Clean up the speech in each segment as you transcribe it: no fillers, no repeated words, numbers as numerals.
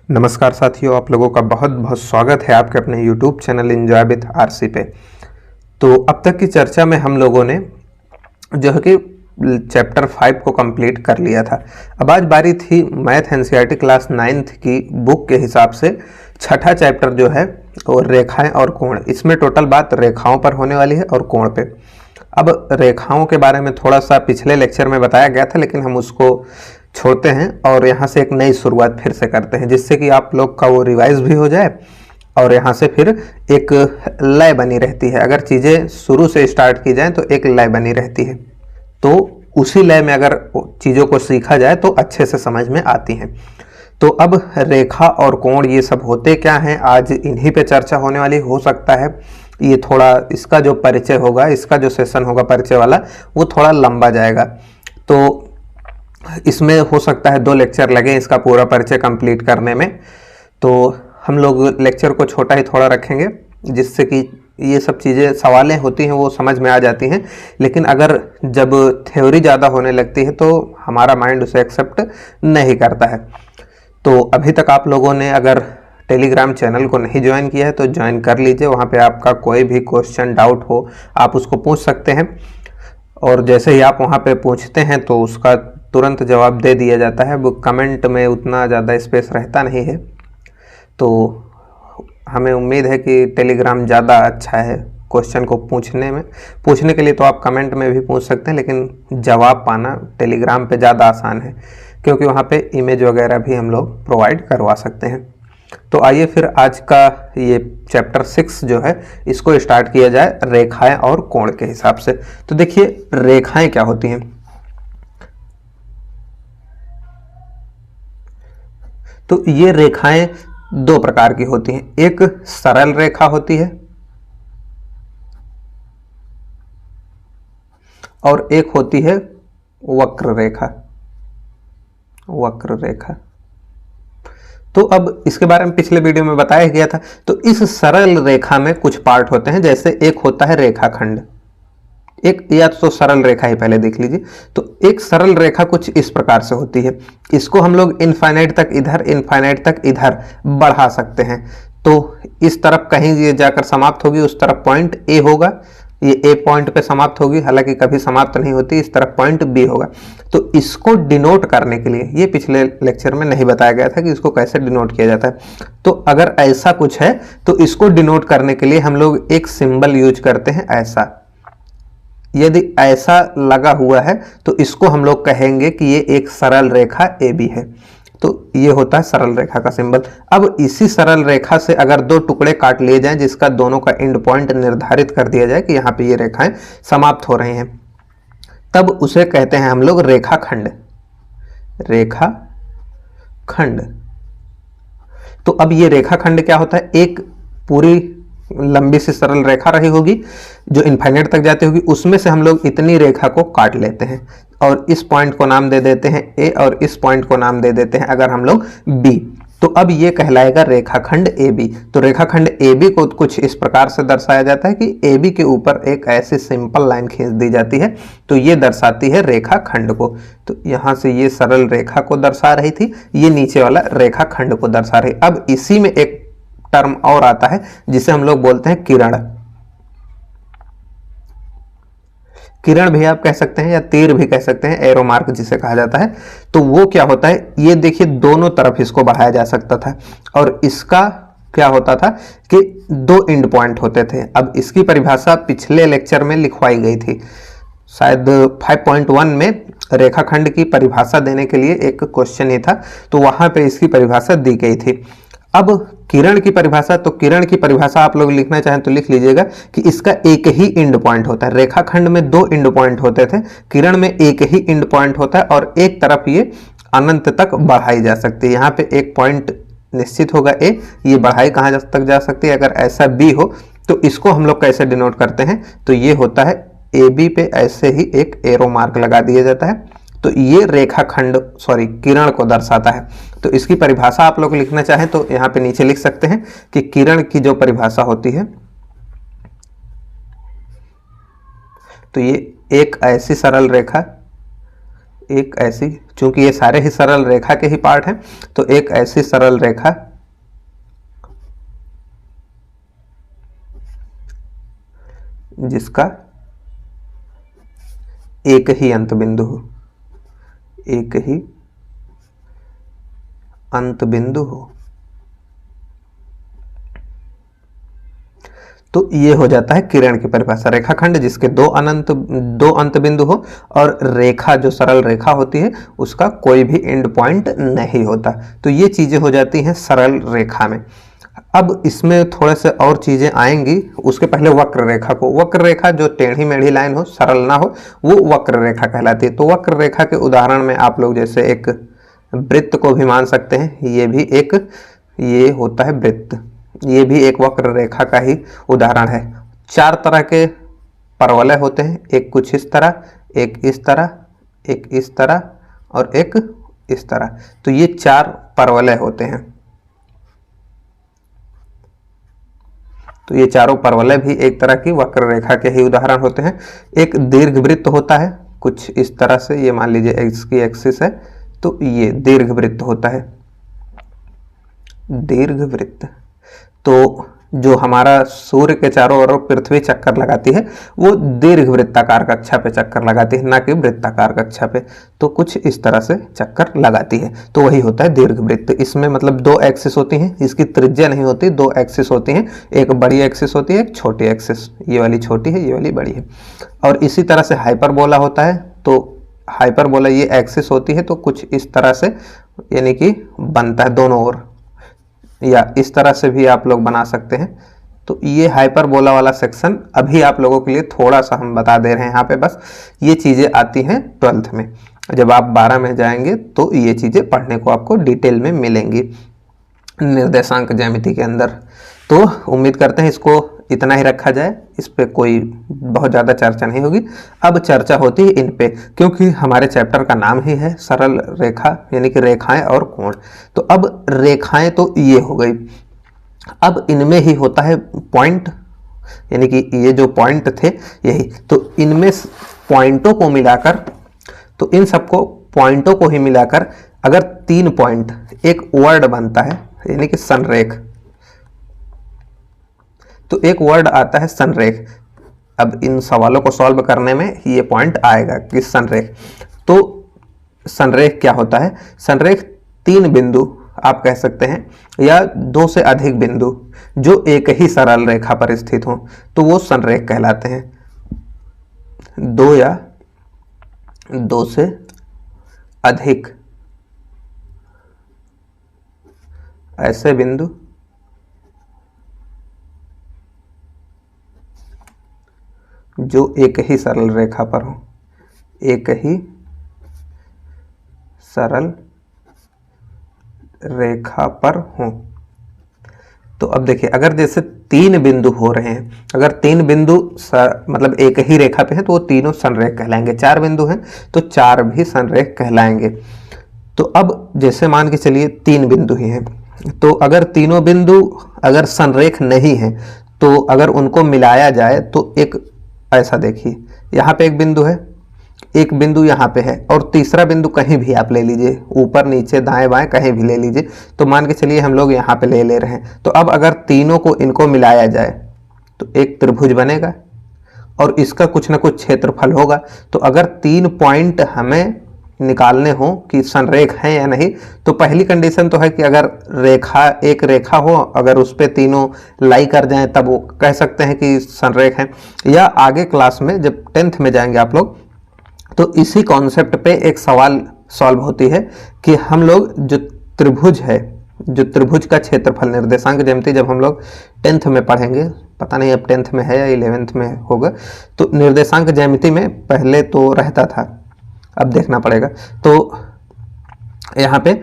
नमस्कार साथियों, आप लोगों का बहुत बहुत स्वागत है आपके अपने YouTube channel enjoy with RC पे। तो अब तक की चर्चा में हम लोगों ने जो है कि चैप्टर 5 को कंप्लीट कर लिया था। अब आज बारी थी मैथ एनसीईआरटी क्लास 9th की बुक के हिसाब से छठा चैप्टर जो है वो रेखाएं और कोण। इसमें टोटल बात रेखाओं पर होने वाली है और कोण पे। अब रेखाओं के बारे में थोड़ा सा पिछले लेक्चर में बताया गया था, लेकिन हम उसको छोड़ते हैं और यहाँ से एक नई शुरुआत फिर से करते हैं, जिससे कि आप लोग का वो रिवाइज भी हो जाए और यहाँ से फिर एक लय बनी रहती है। अगर चीज़ें शुरू से स्टार्ट की जाएं तो एक लय बनी रहती है, तो उसी लय में अगर चीज़ों को सीखा जाए तो अच्छे से समझ में आती हैं। तो अब रेखा और कोण ये सब होते क्या हैं, आज इन्हीं पे चर्चा होने वाली। हो सकता है ये थोड़ा इसका जो परिचय होगा, इसका जो सेशन होगा परिचय वाला, वो थोड़ा लंबा जाएगा। तो इसमें हो सकता है 2 लेक्चर लगे इसका पूरा परिचय कंप्लीट करने में। तो हम लोग लेक्चर को छोटा ही थोड़ा रखेंगे, जिससे कि ये सब चीज़ें सवालें होती हैं वो समझ में आ जाती हैं। लेकिन अगर जब थ्योरी ज़्यादा होने लगती है तो हमारा माइंड उसे एक्सेप्ट नहीं करता है। तो अभी तक आप लोगों ने अगर टेलीग्राम चैनल को नहीं ज्वाइन किया है तो ज्वाइन कर लीजिए। वहाँ पे आपका कोई भी क्वेश्चन डाउट हो आप उसको पूछ सकते हैं, और जैसे ही आप वहाँ पे पूछते हैं तो उसका तुरंत जवाब दे दिया जाता है। वो कमेंट में उतना ज़्यादा स्पेस रहता नहीं है, तो हमें उम्मीद है कि टेलीग्राम ज़्यादा अच्छा है क्वेश्चन को पूछने के लिए। तो आप कमेंट में भी पूछ सकते हैं, लेकिन जवाब पाना टेलीग्राम पे ज़्यादा आसान है, क्योंकि वहाँ पे इमेज वगैरह भी हम लोग प्रोवाइड करवा सकते हैं। तो आइए फिर आज का ये चैप्टर 6 जो है इसको स्टार्ट किया जाए रेखाएं और कोण के हिसाब से। तो देखिए रेखाएं क्या होती हैं। तो ये रेखाएं 2 प्रकार की होती हैं। एक सरल रेखा होती है और एक होती है वक्र रेखा। वक्र रेखा तो अब इसके बारे में पिछले वीडियो में बताया गया था। तो इस सरल रेखा में कुछ पार्ट होते हैं, जैसे एक होता है रेखाखंड। एक या तो सरल रेखा ही पहले देख लीजिए। तो एक सरल रेखा कुछ इस प्रकार से होती है। इसको हम लोग इनफाइनाइट तक इधर, इनफाइनाइट तक इधर बढ़ा सकते हैं। तो इस तरफ कहीं ये जाकर समाप्त होगी, उस तरफ पॉइंट ए होगा, ये ए पॉइंट पे समाप्त होगी, हालांकि कभी समाप्त नहीं होती, इस तरफ पॉइंट बी होगा। तो इसको डिनोट करने के लिए, ये पिछले लेक्चर में नहीं बताया गया था कि इसको कैसे डिनोट किया जाता है। तो अगर ऐसा कुछ है तो इसको डिनोट करने के लिए हम लोग एक सिंबल यूज करते हैं, ऐसा। यदि ऐसा लगा हुआ है तो इसको हम लोग कहेंगे कि ये एक सरल रेखा AB है। तो ये होता है सरल रेखा का सिंबल। अब इसी सरल रेखा से अगर 2 टुकड़े काट लिए जाएं, जिसका दोनों का एंड पॉइंट निर्धारित कर दिया जाए कि यहाँ पे ये रेखाएं समाप्त हो रही हैं, तब उसे कहते हैं हम लोग रेखाखंड। रेखाखंड। तो अब ये रेखाखंड क्या होता है, एक पूरी लंबी सी सरल रेखा रही होगी जो इनफाइनाइट तक जाती होगी, उसमें से हम लोग इतनी रेखा को काट लेते हैं और इस पॉइंट को नाम दे देते हैं A और इस पॉइंट को नाम दे देते हैं अगर हम लोग B। तो अब ये कहलाएगा रेखाखंड AB। तो रेखाखंड AB को कुछ इस प्रकार से दर्शाया जाता है कि AB के ऊपर एक ऐसी सिंपल लाइन खींच दी जाती है, तो ये दर्शाती है रेखाखंड को। तो यहाँ से ये सरल रेखा को दर्शा रही थी, ये नीचे वाला रेखाखंड को दर्शा रही। अब इसी में एक टर्म और आता है जिसे हम लोग बोलते हैं किरण। किरण भी आप कह सकते हैं या तीर भी कह सकते हैं, एरो मार्क जिसे कहा जाता है। तो वो क्या होता है, ये देखिए दोनों तरफ इसको बढ़ाया जा सकता था, और इसका क्या होता था कि 2 एंड पॉइंट होते थे। अब इसकी परिभाषा पिछले लेक्चर में लिखवाई गई थी, शायद 5.1 में रेखाखंड की परिभाषा देने के लिए एक क्वेश्चन ही था, तो वहां पे इसकी परिभाषा दी गई थी। अब किरण की परिभाषा, तो किरण की परिभाषा आप लोग लिखना चाहें तो लिख लीजिएगा कि इसका एक ही एंड पॉइंट होता है। रेखाखंड में 2 एंड पॉइंट होते थे, किरण में एक ही एंड पॉइंट होता है और एक तरफ ये अनंत तक बढ़ाई जा सकती है। यहाँ पे एक पॉइंट निश्चित होगा A, ये बढ़ाई कहाँ तक जा सकती है, अगर ऐसा B हो तो इसको हम लोग कैसे डिनोट करते हैं, तो ये होता है AB पे ऐसे ही एक एरो मार्क लगा दिया जाता है। तो ये रेखाखंड किरण को दर्शाता है। तो इसकी परिभाषा आप लोग लिखना चाहें तो यहाँ पे नीचे लिख सकते हैं कि किरण की जो परिभाषा होती है, तो ये एक ऐसी सरल रेखा एक ऐसी, चूंकि ये सारे ही सरल रेखा के ही पार्ट हैं, तो एक ऐसी सरल रेखा जिसका एक ही अंत बिंदु हो, एक ही अंत बिंदु हो, तो ये हो जाता है किरण की परिभाषा। रेखाखंड जिसके दो अंत बिंदु हो और रेखा जो सरल रेखा होती है उसका कोई भी एंड पॉइंट नहीं होता, तो ये चीजें हो जाती हैं सरल रेखा में। अब इसमें थोड़े से और चीजें आएंगी, उसके पहले वक्र रेखा को, वक्र रेखा जो टेढ़ी मेढ़ी लाइन हो, सरल ना हो, वो वक्र रेखा कहलाती है। तो वक्र रेखा के उदाहरण में आप लोग जैसे एक वृत्त को भी मान सकते हैं, ये भी एक, ये होता है वृत्त, ये भी एक वक्र रेखा का ही उदाहरण है। चार तरह के परवलय होते हैं, एक कुछ इस तरह, एक इस तरह, एक इस तरह और एक इस तरह, तो ये चार परवलय होते हैं। तो ये चारों परवलय भी एक तरह की वक्र रेखा के ही उदाहरण होते हैं। एक दीर्घवृत्त होता है कुछ इस तरह से, ये मान लीजिए इसकी एक्सिस है, तो ये दीर्घवृत्त होता है, दीर्घवृत्त। तो जो हमारा सूर्य के चारों ओर पृथ्वी चक्कर लगाती है वो दीर्घवृत्ताकार कक्षा पे चक्कर लगाती है, ना कि वृत्ताकार कक्षा पे, तो कुछ इस तरह से चक्कर लगाती है, तो वही होता है दीर्घवृत्त। इसमें मतलब दो एक्सिस होती हैं, इसकी त्रिज्या नहीं होती, दो एक्सिस होती हैं, एक बड़ी एक्सिस होती है, एक छोटी एक्सिस, ये वाली छोटी है, ये वाली बड़ी है। और इसी तरह से हाइपरबोला होता है, तो हाइपरबोला ये एक्सिस होती है, तो कुछ इस तरह से यानी कि बनता है दोनों ओर, या इस तरह से भी आप लोग बना सकते हैं। तो ये हाइपरबोला वाला सेक्शन अभी आप लोगों के लिए थोड़ा सा हम बता दे रहे हैं यहाँ पे, बस ये चीज़ें आती हैं 12th में। जब आप 12 में जाएंगे तो ये चीज़ें पढ़ने को आपको डिटेल में मिलेंगी निर्देशांक ज्यामिति के अंदर। तो उम्मीद करते हैं इसको इतना ही रखा जाए, इस पे कोई बहुत ज़्यादा चर्चा नहीं होगी। अब चर्चा होती है इन पे, क्योंकि हमारे चैप्टर का नाम ही है सरल रेखा, यानी कि रेखाएं और कोण। तो अब रेखाएं तो ये हो गई, अब इनमें ही होता है पॉइंट, यानी कि ये जो पॉइंट थे यही, तो इनमें पॉइंटों को मिलाकर, तो इन सबको पॉइंटों को ही मिलाकर अगर 3 पॉइंट एक वर्ड बनता है, यानी कि संरेख, तो एक वर्ड आता है संरेख। अब इन सवालों को सॉल्व करने में ये पॉइंट आएगा कि संरेख, तो संरेख क्या होता है? संरेख 3 बिंदु आप कह सकते हैं, या 2 से अधिक बिंदु जो एक ही सरल रेखा पर स्थित हों, तो वो संरेख कहलाते हैं। 2 या 2 से अधिक ऐसे बिंदु जो एक ही सरल रेखा पर हो, एक ही सरल रेखा पर हो। तो अब देखिए, अगर जैसे 3 बिंदु हो रहे हैं, अगर 3 बिंदु मतलब एक ही रेखा पे हैं तो वो तीनों संरेख कहलाएंगे। 4 बिंदु हैं तो 4 भी संरेख कहलाएंगे। तो अब जैसे मान के चलिए 3 बिंदु ही हैं, तो अगर तीनों बिंदु अगर संरेख नहीं है तो अगर उनको मिलाया जाए तो एक ऐसा देखिए, यहाँ पे एक बिंदु है, एक बिंदु यहाँ पे है, और तीसरा बिंदु कहीं भी आप ले लीजिए, ऊपर नीचे दाएं बाएं कहीं भी ले लीजिए। तो मान के चलिए हम लोग यहाँ पे ले रहे हैं, तो अब अगर तीनों को इनको मिलाया जाए तो एक त्रिभुज बनेगा और इसका कुछ ना कुछ क्षेत्रफल होगा। तो अगर 3 पॉइंट हमें निकालने हो कि संरेख है या नहीं, तो पहली कंडीशन तो है कि अगर रेखा एक रेखा हो, अगर उस पर तीनों लाई कर जाएं तब वो कह सकते हैं कि संरेख है। या आगे क्लास में जब 10th में जाएंगे आप लोग, तो इसी कॉन्सेप्ट पे एक सवाल सॉल्व होती है कि हम लोग जो त्रिभुज है, जो त्रिभुज का क्षेत्रफल, निर्देशांक ज्यामिति जब हम लोग 10th में पढ़ेंगे, पता नहीं अब 10th में है या 11th में होगा, तो निर्देशांक ज्यामिति में पहले तो रहता था, अब देखना पड़ेगा। तो यहाँ पे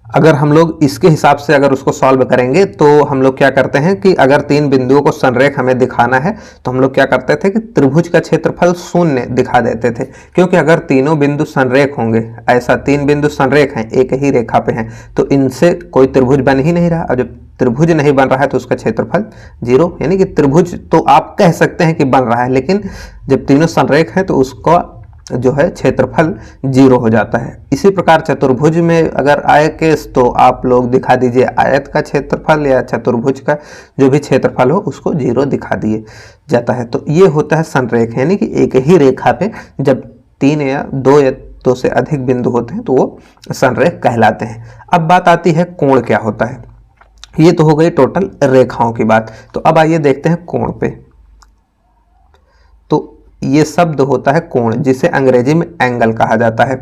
अगर हम लोग इसके हिसाब से अगर उसको सॉल्व करेंगे तो हम लोग क्या करते हैं कि अगर 3 बिंदुओं को संरेख हमें दिखाना है तो हम लोग क्या करते थे कि त्रिभुज का क्षेत्रफल 0 दिखा देते थे, क्योंकि अगर तीनों बिंदु संरेख होंगे, ऐसा 3 बिंदु संरेख हैं, एक ही रेखा पे हैं, तो इनसे कोई त्रिभुज बन ही नहीं रहा, और जब त्रिभुज नहीं बन रहा है तो उसका क्षेत्रफल 0, यानी कि त्रिभुज तो आप कह सकते हैं कि बन रहा है, लेकिन जब तीनों संरेख हैं तो उसका जो है क्षेत्रफल 0 हो जाता है। इसी प्रकार चतुर्भुज में अगर आए केस तो आप लोग दिखा दीजिए आयत का क्षेत्रफल या चतुर्भुज का जो भी क्षेत्रफल हो उसको 0 दिखा दिए जाता है। तो ये होता है संरेख, यानी कि एक ही रेखा पे जब 3 या 2 या 2 से अधिक बिंदु होते हैं तो वो संरेख कहलाते हैं। अब बात आती है कोण क्या होता है। ये तो हो गई टोटल रेखाओं की बात। तो अब आइए देखते हैं कोण पे। तो ये शब्द होता है कोण, जिसे अंग्रेजी में एंगल कहा जाता है।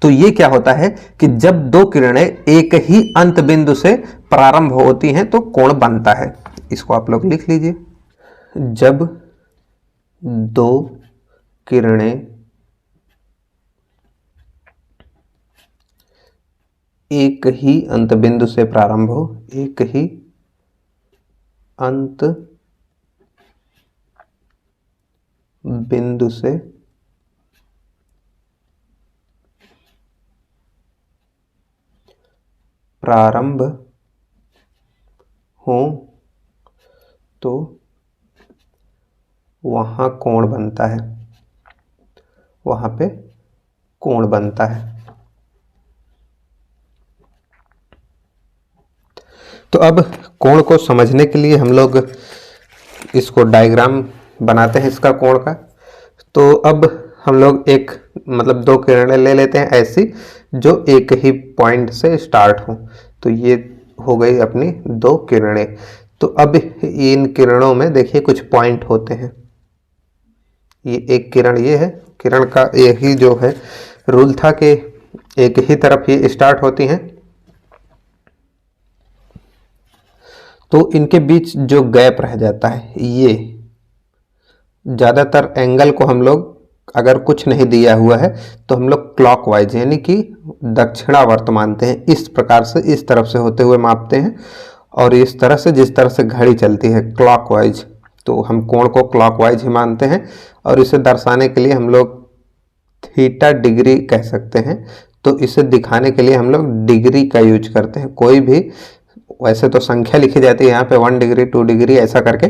तो ये क्या होता है कि जब दो किरणें एक ही अंत बिंदु से प्रारंभ होती हैं तो कोण बनता है। इसको आप लोग लिख लीजिए। जब दो किरणें एक ही अंत बिंदु से प्रारंभ हो, एक ही अंत बिंदु से प्रारंभ हो तो वहां कोण बनता है, वहां पे कोण बनता है। तो अब कोण को समझने के लिए हम लोग इसको डायग्राम बनाते हैं इसका कोण का। तो अब हम लोग एक मतलब दो किरणें ले लेते हैं ऐसी जो एक ही पॉइंट से स्टार्ट हो। तो ये हो गई अपनी दो किरणें। तो अब इन किरणों में देखिए कुछ पॉइंट होते हैं। ये एक किरण ये है, किरण का यही जो है रूल था कि एक ही तरफ ये स्टार्ट होती हैं। तो इनके बीच जो गैप रह जाता है, ये ज़्यादातर एंगल को हम लोग अगर कुछ नहीं दिया हुआ है तो हम लोग क्लॉकवाइज यानी कि दक्षिणावर्त मानते हैं। इस प्रकार से इस तरफ से होते हुए मापते हैं और इस तरह से जिस तरह से घड़ी चलती है क्लॉकवाइज, तो हम कोण को क्लॉकवाइज ही मानते हैं। और इसे दर्शाने के लिए हम लोग थीटा डिग्री कह सकते हैं। तो इसे दिखाने के लिए हम लोग डिग्री का यूज करते हैं। कोई भी वैसे तो संख्या लिखी जाती है यहाँ पे 1 डिग्री 2 डिग्री ऐसा करके,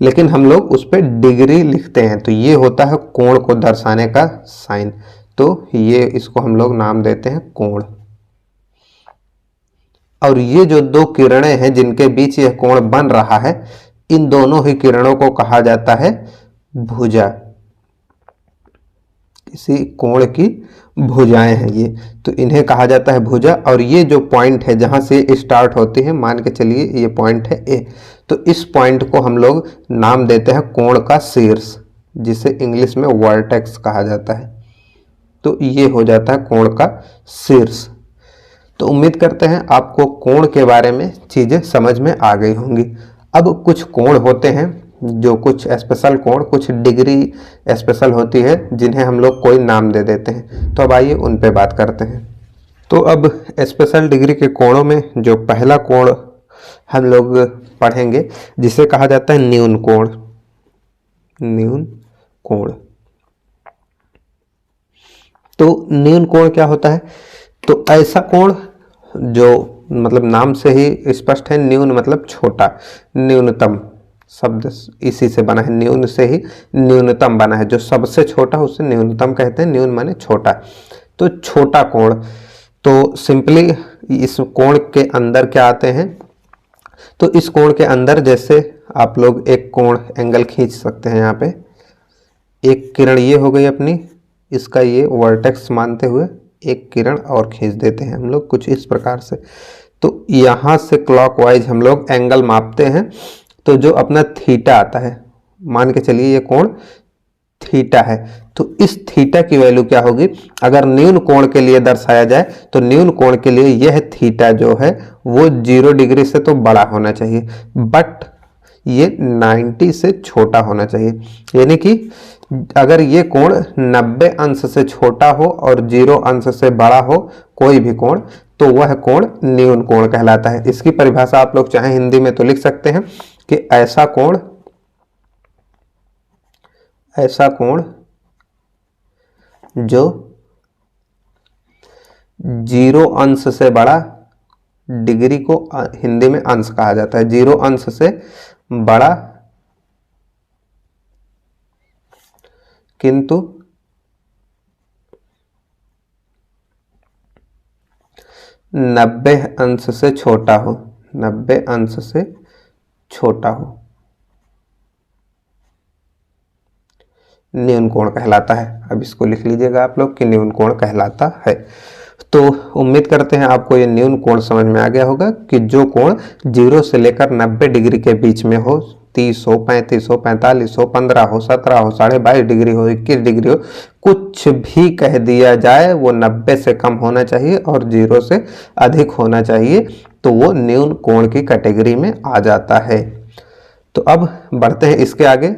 लेकिन हम लोग उस पर डिग्री लिखते हैं। तो ये होता है कोण को दर्शाने का साइन। तो ये इसको हम लोग नाम देते हैं कोण। और ये जो दो किरणें हैं जिनके बीच यह कोण बन रहा है, इन दोनों ही किरणों को कहा जाता है भुजा। किसी कोण की भुजाएं हैं ये, तो इन्हें कहा जाता है भुजा। और ये जो पॉइंट है जहां से स्टार्ट होती है, मान के चलिए ये पॉइंट है ए, तो इस पॉइंट को हम लोग नाम देते हैं कोण का शीर्ष, जिसे इंग्लिश में वर्टेक्स कहा जाता है। तो ये हो जाता है कोण का शीर्ष। तो उम्मीद करते हैं आपको कोण के बारे में चीजें समझ में आ गई होंगी। अब कुछ कोण होते हैं जो कुछ स्पेशल कोण, कुछ डिग्री स्पेशल होती है जिन्हें हम लोग कोई नाम दे देते हैं। तो अब आइए उन पे बात करते हैं। तो अब स्पेशल डिग्री के कोणों में जो पहला कोण हम लोग पढ़ेंगे जिसे कहा जाता है न्यून कोण। न्यून कोण। तो न्यून कोण क्या होता है? तो ऐसा कोण जो मतलब नाम से ही स्पष्ट है, न्यून मतलब छोटा, न्यूनतम शब्द इसी से बना है, न्यून से ही न्यूनतम बना है। जो सबसे छोटा उसे न्यूनतम कहते हैं, न्यून माने छोटा। तो छोटा कोण, तो सिंपली इस कोण के अंदर क्या आते हैं, तो इस कोण के अंदर जैसे आप लोग एक कोण एंगल खींच सकते हैं। यहाँ पे एक किरण ये हो गई अपनी, इसका ये वर्टेक्स मानते हुए एक किरण और खींच देते हैं हम लोग कुछ इस प्रकार से। तो यहाँ से क्लॉकवाइज हम लोग एंगल मापते हैं। तो जो अपना थीटा आता है, मान के चलिए ये कोण थीटा है, तो इस थीटा की वैल्यू क्या होगी? अगर न्यून कोण के लिए दर्शाया जाए तो न्यून कोण के लिए यह थीटा जो है वो 0 डिग्री से तो बड़ा होना चाहिए, बट ये 90 से छोटा होना चाहिए। यानी कि अगर ये कोण 90 अंश से छोटा हो और 0 अंश से बड़ा हो कोई भी कोण, तो वह कोण न्यून कोण कहलाता है। इसकी परिभाषा आप लोग चाहे हिंदी में तो लिख सकते हैं कि ऐसा कोण जो 0 अंश से बड़ा, डिग्री को हिंदी में अंश कहा जाता है, 0 अंश से बड़ा किंतु 90 अंश से छोटा हो, 90 अंश से छोटा हो, न्यून कोण कहलाता है। अब इसको लिख लीजिएगा आप लोग कि न्यून कोण कहलाता है। तो उम्मीद करते हैं आपको ये न्यून कोण समझ में आ गया होगा कि जो कोण 0 से लेकर 90 डिग्री के बीच में हो, 30 हो, 35 हो, 45 हो, 15 हो, 17 हो, 22.5 डिग्री हो, 21 डिग्री हो, कुछ भी कह दिया जाए वो 90 से कम होना चाहिए और 0 से अधिक होना चाहिए, तो वो न्यून कोण की कैटेगरी में आ जाता है। तो अब बढ़ते हैं इसके आगे।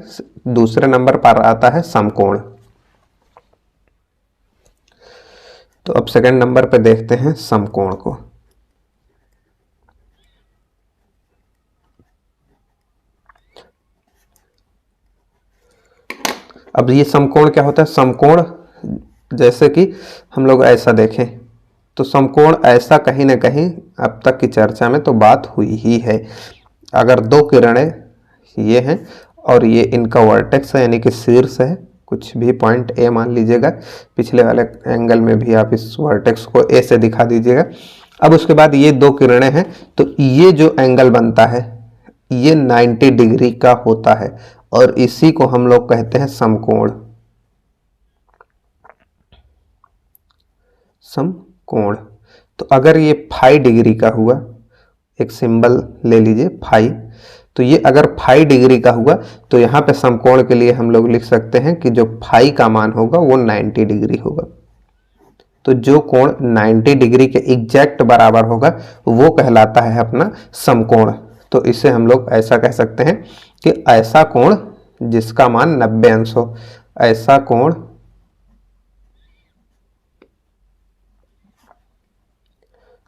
दूसरे नंबर पर आता है समकोण। तो अब सेकंड नंबर पे देखते हैं समकोण को। अब ये समकोण क्या होता है? समकोण जैसे कि हम लोग ऐसा देखें तो समकोण ऐसा कहीं ना कहीं अब तक की चर्चा में तो बात हुई ही है। अगर दो किरणें ये हैं और ये इनका वर्टेक्स है यानी कि शीर्ष है, कुछ भी पॉइंट ए मान लीजिएगा, पिछले वाले एंगल में भी आप इस वर्टेक्स को ए से दिखा दीजिएगा। अब उसके बाद ये दो किरणें हैं तो ये जो एंगल बनता है ये 90 डिग्री का होता है और इसी को हम लोग कहते हैं समकोण। समकोण। तो अगर ये 5 डिग्री का हुआ, एक सिंबल ले लीजिए फाई, तो ये अगर 5 डिग्री का हुआ तो यहाँ पे समकोण के लिए हम लोग लिख सकते हैं कि जो फाई का मान होगा वो 90 डिग्री होगा। तो जो कोण 90 डिग्री के एग्जैक्ट बराबर होगा वो कहलाता है अपना समकोण। तो इसे हम लोग ऐसा कह सकते हैं कि ऐसा कोण जिसका मान 90 अंश हो, ऐसा कोण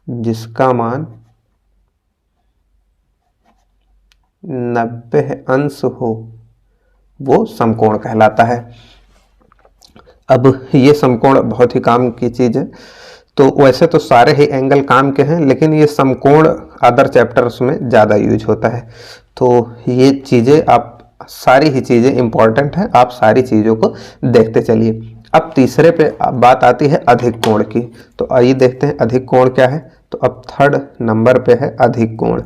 जिसका मान 90 अंश हो वो समकोण कहलाता है। अब ये समकोण बहुत ही काम की चीज है। तो वैसे तो सारे ही एंगल काम के हैं लेकिन ये समकोण अदर चैप्टर्स में ज़्यादा यूज होता है। तो ये चीज़ें आप सारी ही चीज़ें इंपॉर्टेंट हैं, आप सारी चीज़ों को देखते चलिए। अब तीसरे पे बात आती है अधिक कोण की। तो आइए देखते हैं अधिक कोण क्या है। तो अब थर्ड नंबर पे है अधिक कोण।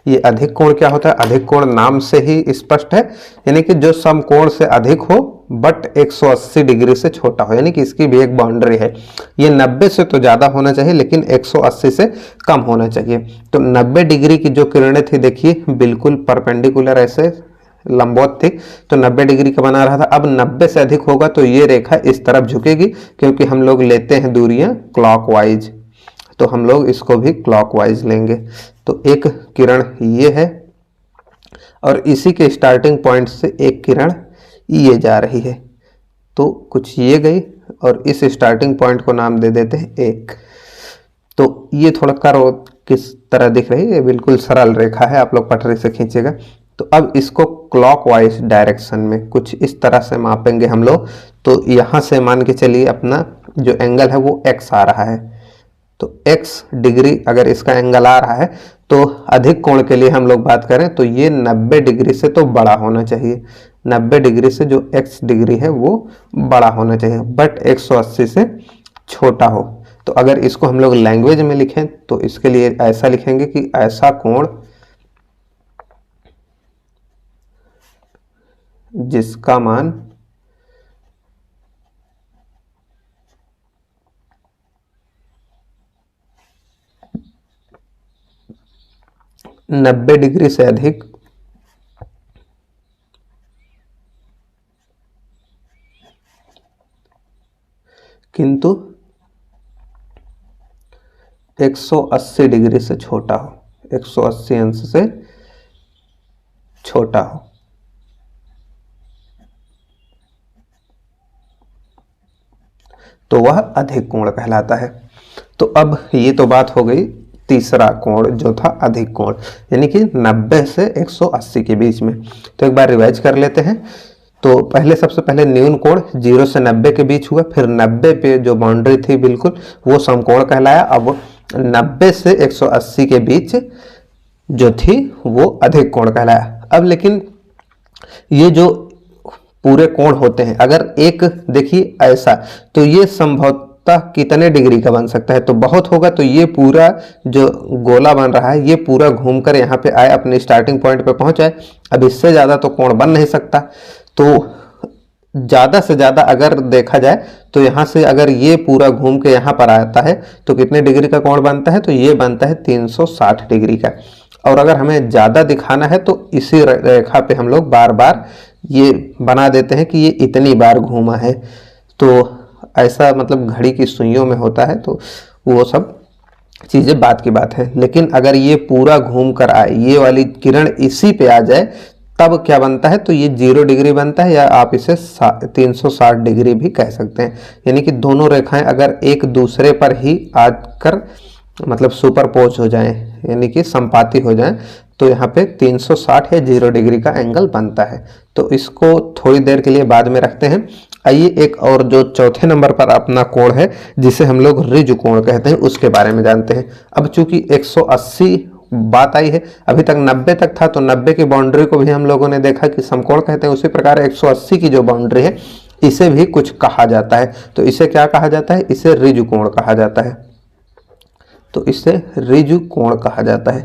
ये अधिक कोण क्या होता है? अधिक कोण नाम से ही स्पष्ट है, यानी कि जो समकोण से अधिक हो बट 180 डिग्री से छोटा हो, यानी कि इसकी भी एक बाउंड्री है। ये 90 से तो ज्यादा होना चाहिए लेकिन 180 से कम होना चाहिए। तो 90 डिग्री की जो किरणें थी देखिए बिल्कुल परपेंडिकुलर ऐसे लंबवत थी, तो 90 डिग्री का बना रहा था। अब 90 से अधिक होगा तो ये रेखा इस तरफ झुकेगी क्योंकि हम लोग लेते हैं दूरियां क्लॉकवाइज, तो हम लोग इसको भी क्लॉकवाइज लेंगे। तो एक किरण ये है और इसी के स्टार्टिंग पॉइंट से एक किरण ये जा रही है, तो कुछ ये गई और इस स्टार्टिंग पॉइंट को नाम दे देते हैं एक। तो ये थोड़ा कर्व किस तरह दिख रही है? ये बिल्कुल सरल रेखा है, आप लोग पटरी से खींचेगा। तो अब इसको क्लॉकवाइज डायरेक्शन में कुछ इस तरह से मापेंगे हम लोग। तो यहाँ से मान के चलिए अपना जो एंगल है वो x आ रहा है, तो x डिग्री अगर इसका एंगल आ रहा है तो अधिक कोण के लिए हम लोग बात करें तो ये 90 डिग्री से तो बड़ा होना चाहिए। 90 डिग्री से जो x डिग्री है वो बड़ा होना चाहिए बट 180 से छोटा हो। तो अगर इसको हम लोग लैंग्वेज में लिखें तो इसके लिए ऐसा लिखेंगे कि ऐसा कोण जिसका मान 90 डिग्री से अधिक किंतु 180 डिग्री से छोटा हो, 180 अंश से छोटा हो। तो वह अधिक कोण कहलाता है। तो अब ये तो बात हो गई तीसरा कोण जो था अधिक कोण, यानी कि 90 से 180 के बीच में। तो एक बार रिवाइज कर लेते हैं। तो पहले सबसे पहले न्यून कोण 0 से 90 के बीच हुआ, फिर 90 पे जो बाउंड्री थी बिल्कुल वो समकोण कहलाया। अब 90 से 180 के बीच जो थी वो अधिक कोण कहलाया। अब लेकिन ये जो पूरे कोण होते हैं, अगर एक देखिए ऐसा, तो ये संभवतः कितने डिग्री का बन सकता है, तो बहुत होगा, तो ये पूरा जो गोला बन रहा है ये पूरा घूमकर यहाँ पे आए, अपने स्टार्टिंग पॉइंट पे पहुंच जाए। अब इससे ज़्यादा तो कोण बन नहीं सकता, तो ज़्यादा से ज़्यादा अगर देखा जाए तो यहाँ से अगर ये पूरा घूम के यहाँ पर आता है तो कितने डिग्री का कोण बनता है, तो ये बनता है 360 डिग्री का। और अगर हमें ज़्यादा दिखाना है तो इसी रेखा पे हम लोग बार बार ये बना देते हैं कि ये इतनी बार घूमा है। तो ऐसा मतलब घड़ी की सुइयों में होता है, तो वो सब चीज़ें बात की बात है। लेकिन अगर ये पूरा घूम कर आए, ये वाली किरण इसी पे आ जाए, तब क्या बनता है, तो ये 0 डिग्री बनता है, या आप इसे 360 डिग्री भी कह सकते हैं। यानी कि दोनों रेखाएं अगर एक दूसरे पर ही आकर मतलब सुपरपोज हो जाएं, यानी कि संपाती हो जाएं, तो यहाँ पे 360 या 0 डिग्री का एंगल बनता है। तो इसको थोड़ी देर के लिए बाद में रखते हैं। आइए एक और जो चौथे नंबर पर अपना कोण है, जिसे हम लोग ऋजु कोण कहते हैं, उसके बारे में जानते हैं। अब चूंकि 180 बात आई है, अभी तक 90 तक था, तो 90 की बाउंड्री को भी हम लोगों ने देखा कि समकोण कहते हैं। उसी प्रकार 180 की जो बाउंड्री है, इसे भी कुछ कहा जाता है। तो इसे क्या कहा जाता है, इसे ऋजु कोण कहा जाता है। तो इसे ऋजु कोण कहा जाता है।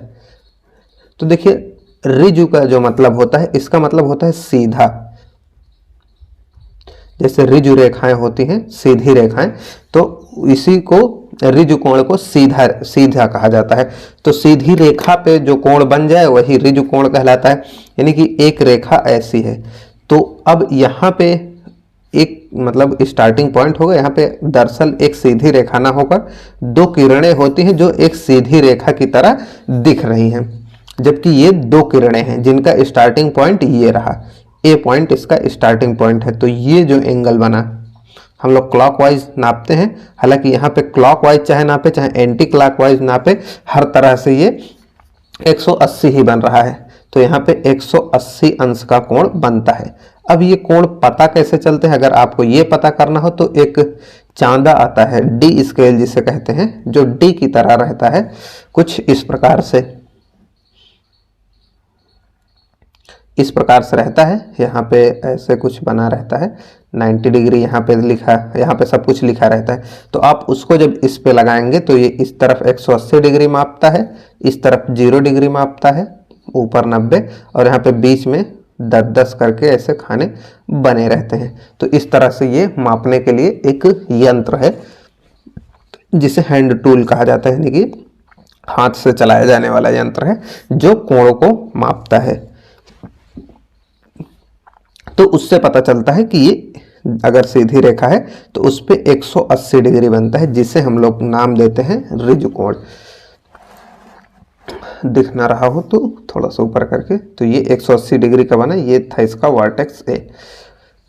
तो देखिए ऋजु का जो मतलब होता है, इसका मतलब होता है सीधा। जैसे ऋजु रेखाएं होती हैं, सीधी रेखाएं, तो इसी को ऋजु कोण को सीधा सीधा कहा जाता है। तो सीधी रेखा पे जो कोण बन जाए वही ऋजु कोण कहलाता है। यानी कि एक रेखा ऐसी है, तो अब यहाँ पे एक मतलब स्टार्टिंग पॉइंट होगा, यहाँ पे दरअसल एक सीधी रेखा ना होकर दो किरणें होती हैं जो एक सीधी रेखा की तरह दिख रही हैं, जबकि ये दो किरणें हैं जिनका स्टार्टिंग पॉइंट ये रहा, ए पॉइंट इसका स्टार्टिंग पॉइंट है। तो ये जो एंगल बना, हम लोग क्लॉकवाइज नापते हैं, हालांकि यहाँ पे क्लॉकवाइज चाहे नापे चाहे एंटी क्लॉकवाइज नापे, हर तरह से ये 180 ही बन रहा है। तो यहाँ पे 180 अंश का कोण बनता है। अब ये कोण पता कैसे चलते हैं, अगर आपको ये पता करना हो तो एक चांदा आता है, डी स्केल जिसे कहते हैं, जो डी की तरह रहता है, कुछ इस प्रकार से रहता है। यहाँ पे ऐसे कुछ बना रहता है, 90 डिग्री यहाँ पे लिखा, यहाँ पे सब कुछ लिखा रहता है। तो आप उसको जब इस पे लगाएंगे तो ये इस तरफ 180 डिग्री मापता है, इस तरफ 0 डिग्री मापता है, ऊपर 90, और यहाँ पे बीच में 10-10 करके ऐसे खाने बने रहते हैं। तो इस तरह से ये मापने के लिए एक यंत्र है जिसे हैंड टूल कहा जाता है, यानी कि हाथ से चलाया जाने वाला यंत्र है जो कोणों को मापता है। तो उससे पता चलता है कि ये अगर सीधी रेखा है तो उस पे 180 डिग्री बनता है, जिसे हम लोग नाम देते हैं ऋजु कोण। दिख ना रहा हो तो थोड़ा सा ऊपर करके, तो ये 180 डिग्री का बना, ये था इसका वर्टेक्स ए।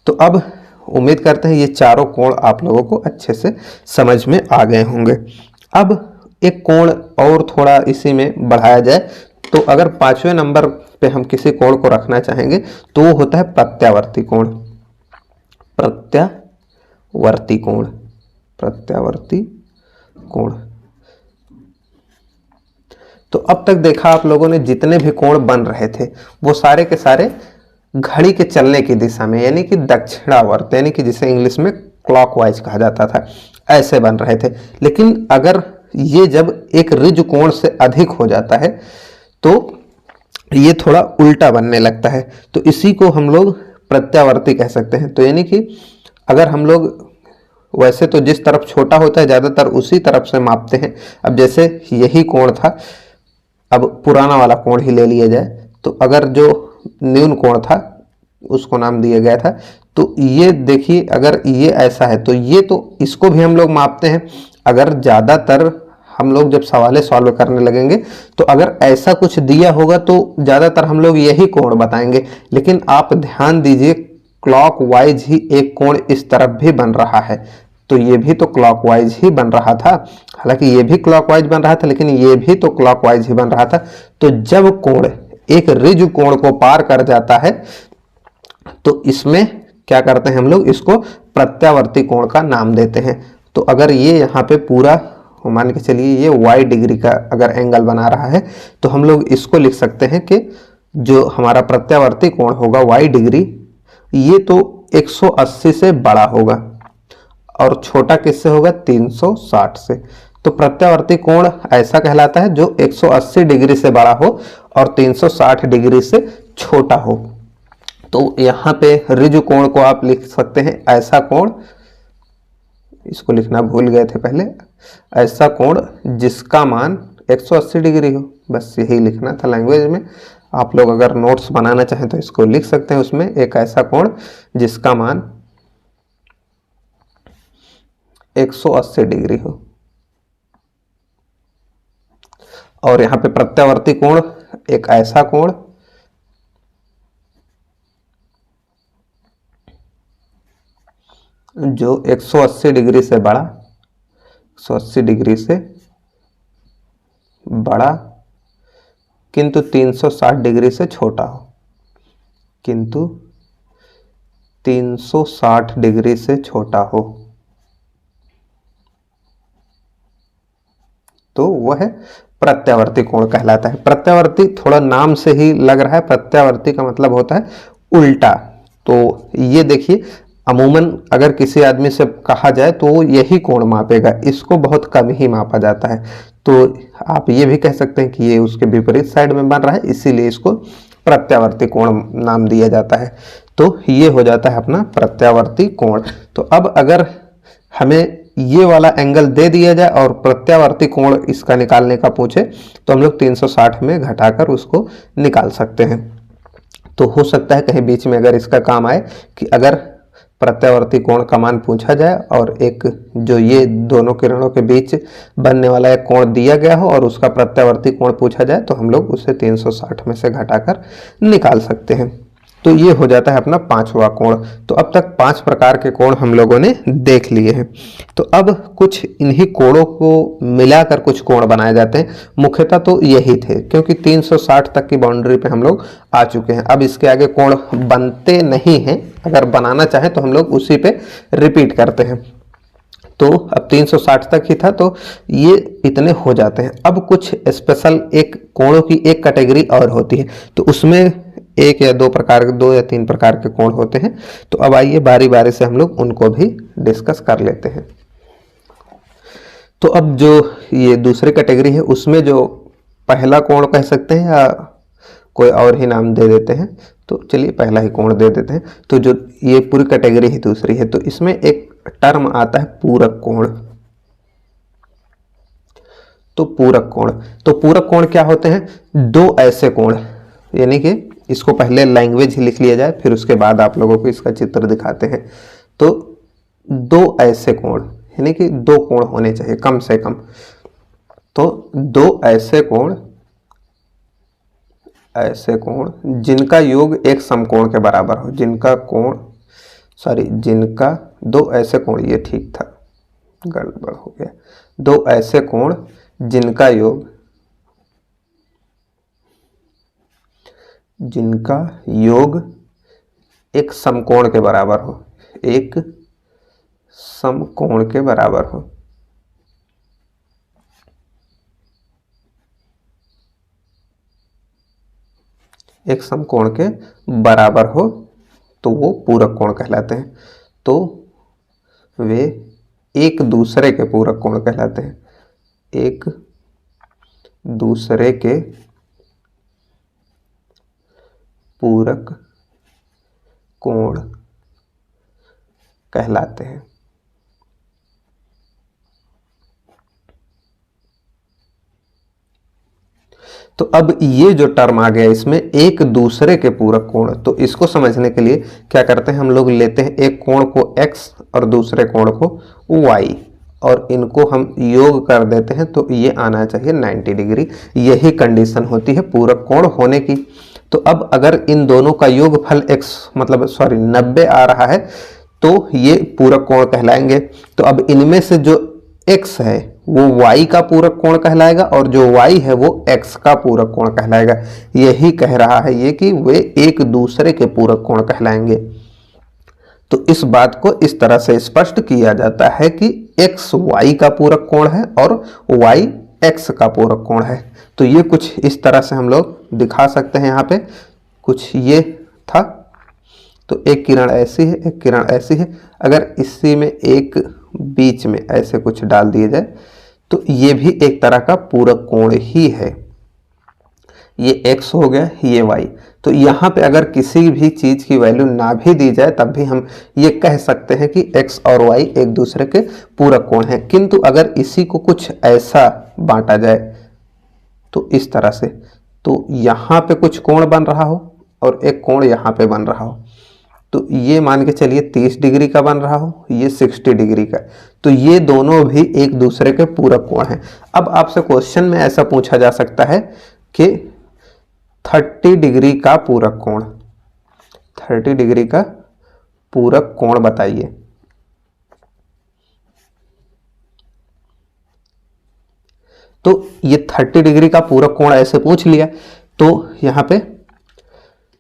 तो अब उम्मीद करते हैं ये चारों कोण आप लोगों को अच्छे से समझ में आ गए होंगे। अब एक कोण और थोड़ा इसी में बढ़ाया जाए, तो अगर 5वें नंबर पे हम किसी कोण को रखना चाहेंगे तो वो होता है प्रत्यावर्ती कोण। प्रत्यावर्ती कोण, प्रत्यावर्ती कोण। तो अब तक देखा आप लोगों ने, जितने भी कोण बन रहे थे वो सारे के सारे घड़ी के चलने की दिशा में, यानी कि दक्षिणावर्त, यानी कि जिसे इंग्लिश में क्लॉकवाइज कहा जाता था, ऐसे बन रहे थे। लेकिन अगर ये जब एक ऋजु कोण से अधिक हो जाता है तो ये थोड़ा उल्टा बनने लगता है, तो इसी को हम लोग प्रत्यावर्ती कह सकते हैं। तो यानी कि अगर हम लोग वैसे तो जिस तरफ छोटा होता है ज़्यादातर उसी तरफ से मापते हैं। अब जैसे यही कोण था, अब पुराना वाला कोण ही ले लिया जाए, तो अगर जो न्यून कोण था उसको नाम दिया गया था, तो ये देखिए अगर ये ऐसा है तो ये, तो इसको भी हम लोग मापते हैं। अगर ज़्यादातर हम लोग जब सवालें सॉल्व करने लगेंगे तो अगर ऐसा कुछ दिया होगा तो ज़्यादातर हम लोग यही कोण बताएंगे। लेकिन आप ध्यान दीजिए, क्लॉकवाइज ही एक कोण इस तरफ भी बन रहा है, तो ये भी तो क्लॉकवाइज ही बन रहा था। हालांकि ये भी क्लॉकवाइज बन रहा था, लेकिन ये भी तो क्लॉकवाइज ही बन रहा था। तो जब कोण एक ऋजु कोण को पार कर जाता है तो इसमें क्या करते हैं हम लोग, इसको प्रत्यावर्ती कोण का नाम देते हैं। तो अगर ये यहाँ पे पूरा मान के चलिए ये y डिग्री का अगर एंगल बना रहा है तो हम लोग इसको लिख सकते हैं कि जो हमारा प्रत्यावर्ती कोण होगा y डिग्री, ये तो 180 से बड़ा होगा और छोटा किससे होगा, 360 से। तो प्रत्यावर्ती कोण ऐसा कहलाता है जो 180 डिग्री से बड़ा हो और 360 डिग्री से छोटा हो। तो यहाँ पे ऋजु कोण को आप लिख सकते हैं ऐसा कोण, इसको लिखना भूल गए थे पहले, ऐसा कोण जिसका मान 180 डिग्री हो, बस यही लिखना था लैंग्वेज में। आप लोग अगर नोट्स बनाना चाहें तो इसको लिख सकते हैं उसमें, एक ऐसा कोण जिसका मान 180 डिग्री हो। और यहाँ पे प्रत्यावर्ती कोण एक ऐसा कोण जो 180 डिग्री से बड़ा, 180 डिग्री से बड़ा किंतु 360 डिग्री से छोटा हो, किंतु 360 डिग्री से छोटा हो, तो वह प्रत्यावर्ती कोण कहलाता है। प्रत्यावर्ती थोड़ा नाम से ही लग रहा है, प्रत्यावर्ती का मतलब होता है उल्टा। तो ये देखिए अमूमन अगर किसी आदमी से कहा जाए तो वो यही कोण मापेगा, इसको बहुत कम ही मापा जाता है। तो आप ये भी कह सकते हैं कि ये उसके विपरीत साइड में बन रहा है, इसीलिए इसको प्रत्यावर्ती कोण नाम दिया जाता है। तो ये हो जाता है अपना प्रत्यावर्ती कोण। तो अब अगर हमें ये वाला एंगल दे दिया जाए और प्रत्यावर्ती कोण इसका निकालने का पूछे तो हम लोग 360 में घटाकर उसको निकाल सकते हैं। तो हो सकता है कहीं बीच में अगर इसका काम आए कि अगर प्रत्यावर्ती कोण का मान पूछा जाए और एक जो ये दोनों किरणों के बीच बनने वाला एक कोण दिया गया हो और उसका प्रत्यावर्ती कोण पूछा जाए तो हम लोग उसे 360 में से घटाकर निकाल सकते हैं। तो ये हो जाता है अपना पांचवा कोण। तो अब तक 5 प्रकार के कोण हम लोगों ने देख लिए हैं। तो अब कुछ इन्हीं कोणों को मिलाकर कुछ कोण बनाए जाते हैं। मुख्यतः तो यही थे क्योंकि 360 तक की बाउंड्री पे हम लोग आ चुके हैं। अब इसके आगे कोण बनते नहीं हैं, अगर बनाना चाहे तो हम लोग उसी पे रिपीट करते हैं। तो अब 360 तक ही था तो ये इतने हो जाते हैं। अब कुछ स्पेशल एक कोणों की एक कैटेगरी और होती है, तो उसमें एक या दो प्रकार के, 2 या 3 प्रकार के कोण होते हैं। तो अब आइए बारी बारी से हम लोग उनको भी डिस्कस कर लेते हैं। तो अब जो ये दूसरी कैटेगरी है उसमें जो पहला कोण कह सकते हैं या कोई और ही नाम दे देते हैं, तो चलिए पहला ही कोण दे देते हैं। तो जो ये पूरी कैटेगरी ही दूसरी है, तो इसमें एक टर्म आता है पूरक कोण। तो पूरक कोण, तो पूरक कोण क्या होते हैं, 2 ऐसे कोण, यानी कि इसको पहले लैंग्वेज ही लिख लिया जाए फिर उसके बाद आप लोगों को इसका चित्र दिखाते हैं। तो 2 ऐसे कोण यानी कि 2 कोण होने चाहिए कम से कम। तो 2 ऐसे कोण जिनका योग एक समकोण के बराबर हो, जिनका 2 ऐसे कोण, ये ठीक था, गड़बड़ हो गया। 2 ऐसे कोण जिनका योग एक समकोण के बराबर हो, एक समकोण के बराबर हो। एक समकोण के बराबर हो तो वो पूरक कोण कहलाते हैं। तो वे एक दूसरे के पूरक कोण कहलाते हैं, एक दूसरे के पूरक कोण कहलाते हैं। तो अब ये जो टर्म आ गया इसमें एक दूसरे के पूरक कोण, तो इसको समझने के लिए क्या करते हैं, हम लोग लेते हैं एक कोण को x और दूसरे कोण को y और इनको हम योग कर देते हैं, तो ये आना चाहिए 90 डिग्री। यही कंडीशन होती है पूरक कोण होने की। तो अब अगर इन दोनों का योगफल 90 आ रहा है तो ये पूरक कोण कहलाएंगे। तो अब इनमें से जो x है वो y का पूरक कोण कहलाएगा और जो y है वो x का पूरक कोण कहलाएगा। यही कह रहा है ये कि वे एक दूसरे के पूरक कोण कहलाएंगे। तो इस बात को इस तरह से स्पष्ट किया जाता है कि एक्स वाई का पूरक कोण है और वाई एक्स का पूरक कोण है। तो ये कुछ इस तरह से हम लोग दिखा सकते हैं। यहाँ पे कुछ ये था, तो एक किरण ऐसी है, एक किरण ऐसी है। अगर इसी में एक बीच में ऐसे कुछ डाल दिया जाए तो ये भी एक तरह का पूरक कोण ही है। ये x हो गया, ये y। तो यहाँ पे अगर किसी भी चीज की वैल्यू ना भी दी जाए तब भी हम ये कह सकते हैं कि x और y एक दूसरे के पूरक कोण हैं। किंतु अगर इसी को कुछ ऐसा बांटा जाए तो इस तरह से, तो यहाँ पे कुछ कोण बन रहा हो और एक कोण यहाँ पे बन रहा हो, तो ये मान के चलिए 30 डिग्री का बन रहा हो, ये 60 डिग्री का, तो ये दोनों भी एक दूसरे के पूरक कोण हैं। अब आपसे क्वेश्चन में ऐसा पूछा जा सकता है कि 30 डिग्री का पूरक कोण, 30 डिग्री का पूरक कोण बताइए। तो ये 30 डिग्री का पूरक कोण ऐसे पूछ लिया, तो यहाँ पे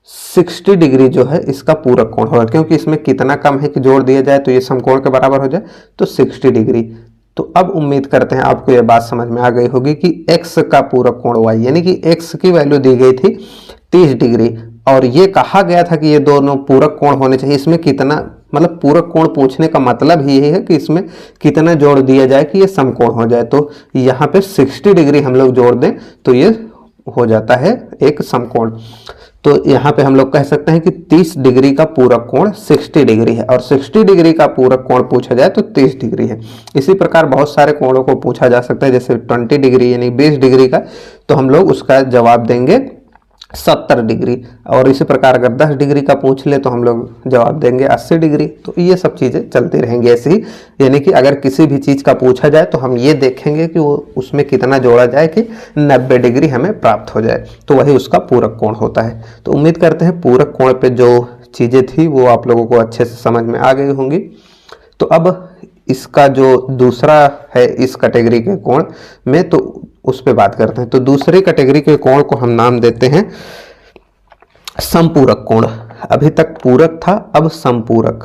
60 डिग्री जो है इसका पूरक कोण होगा, क्योंकि इसमें कितना कम है कि जोड़ दिया जाए तो ये समकोण के बराबर हो जाए, तो 60 डिग्री। तो अब उम्मीद करते हैं आपको यह बात समझ में आ गई होगी कि x का पूरक कोण y, यानी कि x की वैल्यू दी गई थी 30 डिग्री और ये कहा गया था कि ये दोनों पूरक कोण होने चाहिए। इसमें कितना, मतलब पूरक कोण पूछने का मतलब ही यही है कि इसमें कितना जोड़ दिया जाए कि ये समकोण हो जाए। तो यहाँ पे 60 डिग्री हम लोग जोड़ दें तो ये हो जाता है एक समकोण। तो यहाँ पे हम लोग कह सकते हैं कि 30 डिग्री का पूरक कोण 60 डिग्री है और 60 डिग्री का पूरक कोण पूछा जाए तो 30 डिग्री है। इसी प्रकार बहुत सारे कोणों को पूछा जा सकता है, जैसे 20 डिग्री यानी 20 डिग्री का, तो हम लोग उसका जवाब देंगे 70 डिग्री। और इसी प्रकार अगर 10 डिग्री का पूछ ले तो हम लोग जवाब देंगे 80 डिग्री। तो ये सब चीज़ें चलती रहेंगी ऐसे ही, यानी कि अगर किसी भी चीज़ का पूछा जाए तो हम ये देखेंगे कि वो उसमें कितना जोड़ा जाए कि 90 डिग्री हमें प्राप्त हो जाए, तो वही उसका पूरक कोण होता है। तो उम्मीद करते हैं पूरक कोण पे जो चीज़ें थी वो आप लोगों को अच्छे से समझ में आ गई होंगी। तो अब इसका जो दूसरा है इस कैटेगरी के कोण में, तो उस पे बात करते हैं। तो दूसरी कैटेगरी के कोण को हम नाम देते हैं समपूरक कोण। अभी तक पूरक था, अब समपूरक,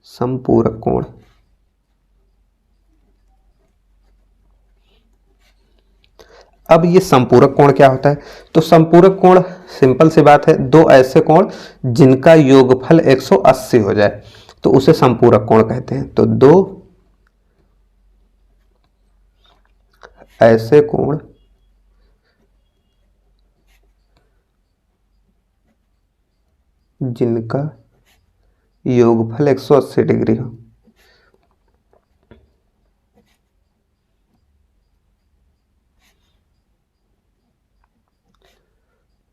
समपूरक कोण। अब ये समपूरक कोण क्या होता है? तो समपूरक कोण सिंपल सी बात है, दो ऐसे कोण जिनका योगफल 180 हो जाए तो उसे समपूरक कोण कहते हैं। तो दो ऐसे कोण जिनका योगफल 180 डिग्री हो,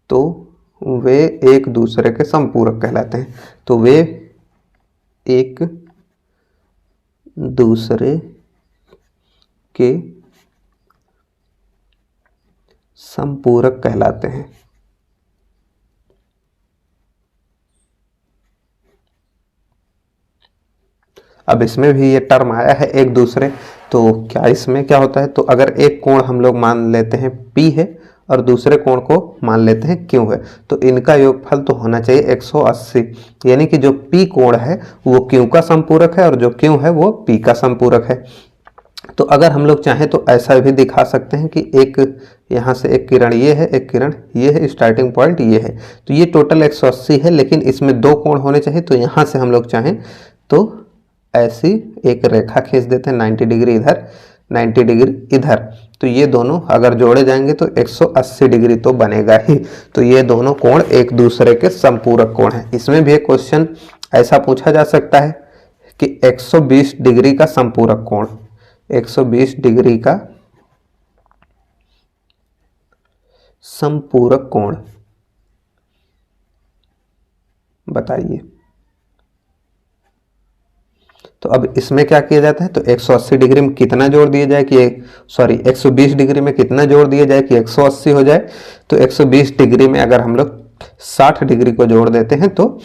तो वे एक दूसरे के समपूरक कहलाते हैं। तो वे एक दूसरे के समपूरक कहलाते हैं। अब इसमें भी ये टर्म आया है एक दूसरे, तो क्या इसमें क्या होता है? तो अगर एक कोण हम लोग मान लेते हैं P है और दूसरे कोण को मान लेते हैं Q है, तो इनका योगफल तो होना चाहिए 180, यानी कि जो P कोण है वो Q का समपूरक है और जो Q है वो P का समपूरक है। तो अगर हम लोग चाहें तो ऐसा भी दिखा सकते हैं कि एक यहाँ से एक किरण ये है, एक किरण ये है, स्टार्टिंग पॉइंट ये है, तो ये टोटल 180 है, लेकिन इसमें दो कोण होने चाहिए। तो यहाँ से हम लोग चाहें तो ऐसी एक रेखा खींच देते हैं 90 डिग्री इधर, 90 डिग्री इधर, तो ये दोनों अगर जोड़े जाएंगे तो 180 डिग्री तो बनेगा ही। तो ये दोनों कोण एक दूसरे के समपूरक कोण हैं। इसमें भी एक क्वेश्चन ऐसा पूछा जा सकता है कि 120 डिग्री का समपूरक कोण, 120 डिग्री का समपूरक कोण बताइए। तो अब इसमें क्या किया जाता है? तो 180 डिग्री में कितना जोड़ दिया जाए कि 120 डिग्री में कितना जोड़ दिया जाए कि 180 हो जाए? तो 120 डिग्री में अगर हम लोग 60 डिग्री को जोड़ देते हैं तो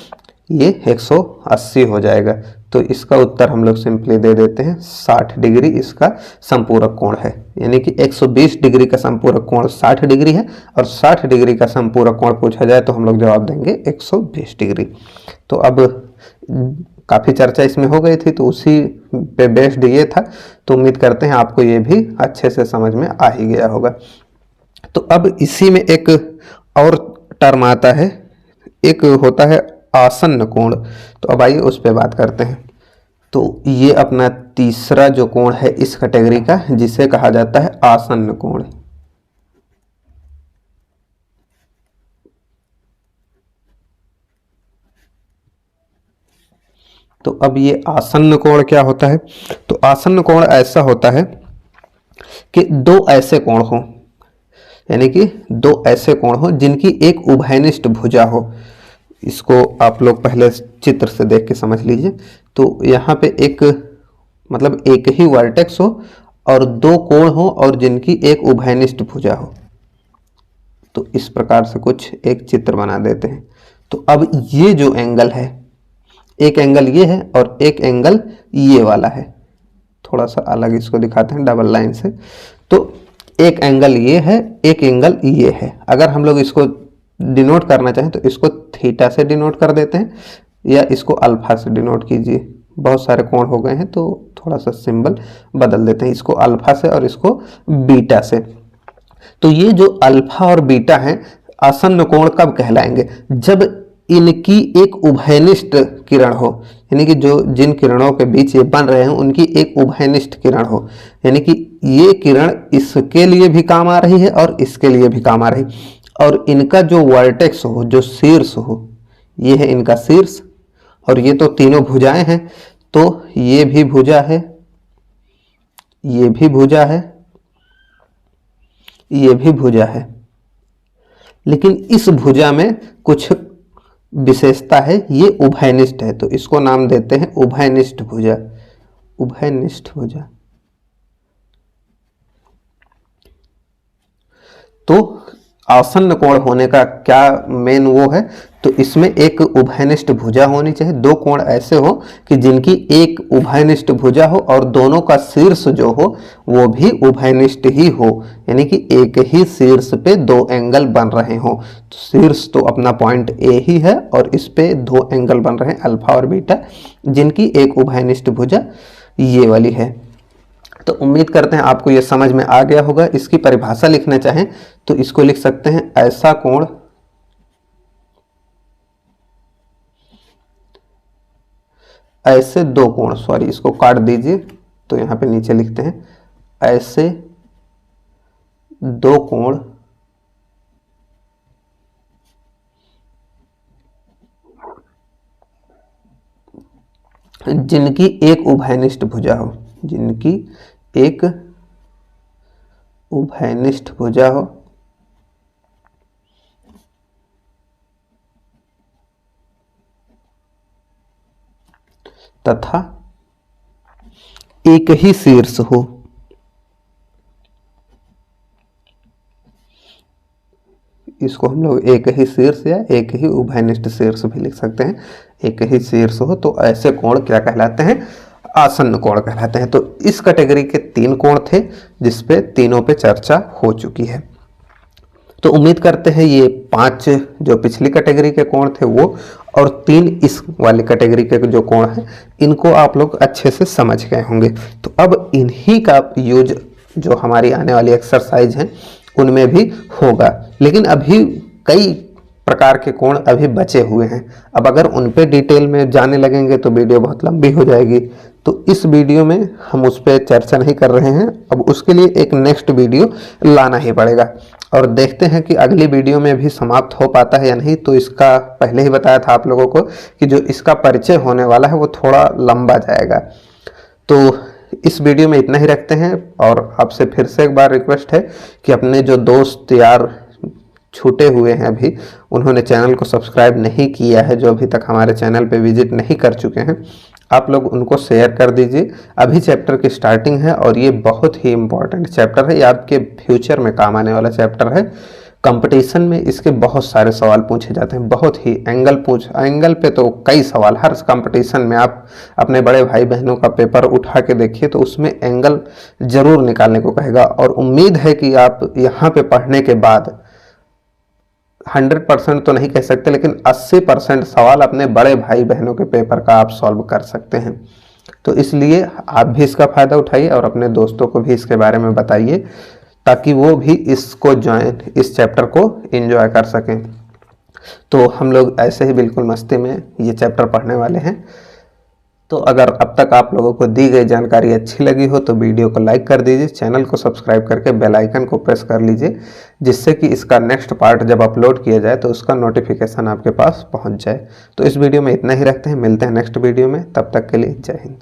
ये 180 हो जाएगा। तो इसका उत्तर हम लोग सिंपली दे देते हैं 60 डिग्री इसका संपूरक कोण है, यानी कि 120 डिग्री का संपूरक कोण 60 डिग्री है और 60 डिग्री का संपूरक कोण पूछा जाए तो हम लोग जवाब देंगे 120 डिग्री। तो अब काफ़ी चर्चा इसमें हो गई थी, तो उसी पे बेस्ड ये था। तो उम्मीद करते हैं आपको ये भी अच्छे से समझ में आ ही गया होगा। तो अब इसी में एक और टर्म आता है, एक होता है आसन्न कोण। तो अब आइए उस पर बात करते हैं। तो ये अपना तीसरा जो कोण है इस कैटेगरी का, जिसे कहा जाता है आसन्न कोण। तो अब ये आसन्न कोण क्या होता है? तो आसन्न कोण ऐसा होता है कि दो ऐसे कोण हो, यानी कि दो ऐसे कोण हो जिनकी एक उभयनिष्ठ भुजा हो। इसको आप लोग पहले चित्र से देख के समझ लीजिए। तो यहाँ पे एक मतलब एक ही वर्टेक्स हो और दो कोण हो और जिनकी एक उभयनिष्ठ भुजा हो। तो इस प्रकार से कुछ एक चित्र बना देते हैं। तो अब ये जो एंगल है, एक एंगल ये है और एक एंगल ये वाला है। थोड़ा सा अलग इसको दिखाते हैं डबल लाइन से। तो एक एंगल ये है, एक एंगल ये है। अगर हम लोग इसको डिनोट करना चाहें तो इसको थीटा से डिनोट कर देते हैं या इसको अल्फा से डिनोट कीजिए। बहुत सारे कोण हो गए हैं तो थोड़ा सा सिंबल बदल देते हैं, इसको अल्फा से और इसको बीटा से। तो ये जो अल्फा और बीटा हैं आसन्न कोण कब कहलाएंगे? जब इनकी एक उभयनिष्ठ किरण हो, यानी कि जो जिन किरणों के बीच ये बन रहे हैं उनकी एक उभयनिष्ठ किरण हो, यानी कि ये किरण इसके लिए भी काम आ रही है और इसके लिए भी काम आ रही, और इनका जो वर्टेक्स हो, जो शीर्ष हो, ये है इनका शीर्ष, और ये तो तीनों भुजाएं हैं। तो ये भी भुजा है, ये भी भुजा है, ये भी भुजा है, लेकिन इस भुजा में कुछ विशेषता है, ये उभयनिष्ठ है। तो इसको नाम देते हैं उभयनिष्ठ भुजा, उभयनिष्ठ भुजा। तो आसन्न कोण होने का क्या मेन वो है? तो इसमें एक उभयनिष्ठ भुजा होनी चाहिए। दो कोण ऐसे हो कि जिनकी एक उभयनिष्ठ भुजा हो और दोनों का शीर्ष जो हो वो भी उभयनिष्ठ ही हो, यानी कि एक ही शीर्ष पे दो एंगल बन रहे हो। तो शीर्ष तो अपना पॉइंट ए ही है और इस पे दो एंगल बन रहे हैं अल्फा और बीटा, जिनकी एक उभयनिष्ठ भुजा ये वाली है। तो उम्मीद करते हैं आपको ये समझ में आ गया होगा। इसकी परिभाषा लिखना चाहें तो इसको लिख सकते हैं ऐसा कोण ऐसे दो कोण, सॉरी इसको काट दीजिए, तो यहां पे नीचे लिखते हैं ऐसे दो कोण जिनकी एक उभयनिष्ठ भुजा हो, जिनकी एक उभयनिष्ठ भुजा हो तथा एक ही शीर्ष हो। इसको हम लोग एक ही शीर्ष या एक ही उभयनिष्ठ शीर्ष भी लिख सकते हैं। एक ही शीर्ष हो तो ऐसे कोण क्या कहलाते हैं? आसन्न कोण कहलाते हैं। तो इस कैटेगरी के तीन कोण थे जिसपे तीनों पे चर्चा हो चुकी है। तो उम्मीद करते हैं ये 5 जो पिछली कैटेगरी के कोण थे वो और 3 इस वाली कैटेगरी के जो कोण हैं इनको आप लोग अच्छे से समझ गए होंगे। तो अब इन्हीं का यूज जो हमारी आने वाली एक्सरसाइज हैं उनमें भी होगा, लेकिन अभी कई प्रकार के कोण अभी बचे हुए हैं। अब अगर उन पे डिटेल में जाने लगेंगे तो वीडियो बहुत लंबी हो जाएगी, तो इस वीडियो में हम उस पर चर्चा नहीं कर रहे हैं। अब उसके लिए एक नेक्स्ट वीडियो लाना ही पड़ेगा और देखते हैं कि अगली वीडियो में भी समाप्त हो पाता है या नहीं। तो इसका पहले ही बताया था आप लोगों को कि जो इसका परिचय होने वाला है वो थोड़ा लंबा जाएगा। तो इस वीडियो में इतना ही रखते हैं और आपसे फिर से एक बार रिक्वेस्ट है कि अपने जो दोस्त यार छूटे हुए हैं अभी, उन्होंने चैनल को सब्सक्राइब नहीं किया है, जो अभी तक हमारे चैनल पे विजिट नहीं कर चुके हैं, आप लोग उनको शेयर कर दीजिए। अभी चैप्टर की स्टार्टिंग है और ये बहुत ही इम्पोर्टेंट चैप्टर है, ये आपके फ्यूचर में काम आने वाला चैप्टर है। कंपटीशन में इसके बहुत सारे सवाल पूछे जाते हैं, बहुत ही एंगल पे तो कई सवाल। हर कंपटीशन में आप अपने बड़े भाई बहनों का पेपर उठा के देखिए तो उसमें एंगल जरूर निकालने को कहेगा। और उम्मीद है कि आप यहाँ पे पढ़ने के बाद 100% तो नहीं कह सकते, लेकिन 80% सवाल अपने बड़े भाई बहनों के पेपर का आप सॉल्व कर सकते हैं। तो इसलिए आप भी इसका फ़ायदा उठाइए और अपने दोस्तों को भी इसके बारे में बताइए, ताकि वो भी इसको ज्वाइन, इस चैप्टर को एंजॉय कर सकें। तो हम लोग ऐसे ही बिल्कुल मस्ती में ये चैप्टर पढ़ने वाले हैं। तो अगर अब तक आप लोगों को दी गई जानकारी अच्छी लगी हो तो वीडियो को लाइक कर दीजिए, चैनल को सब्सक्राइब करके बेल आइकन को प्रेस कर लीजिए, जिससे कि इसका नेक्स्ट पार्ट जब अपलोड किया जाए तो उसका नोटिफिकेशन आपके पास पहुंच जाए। तो इस वीडियो में इतना ही रखते हैं, मिलते हैं नेक्स्ट वीडियो में, तब तक के लिए जय हिंद।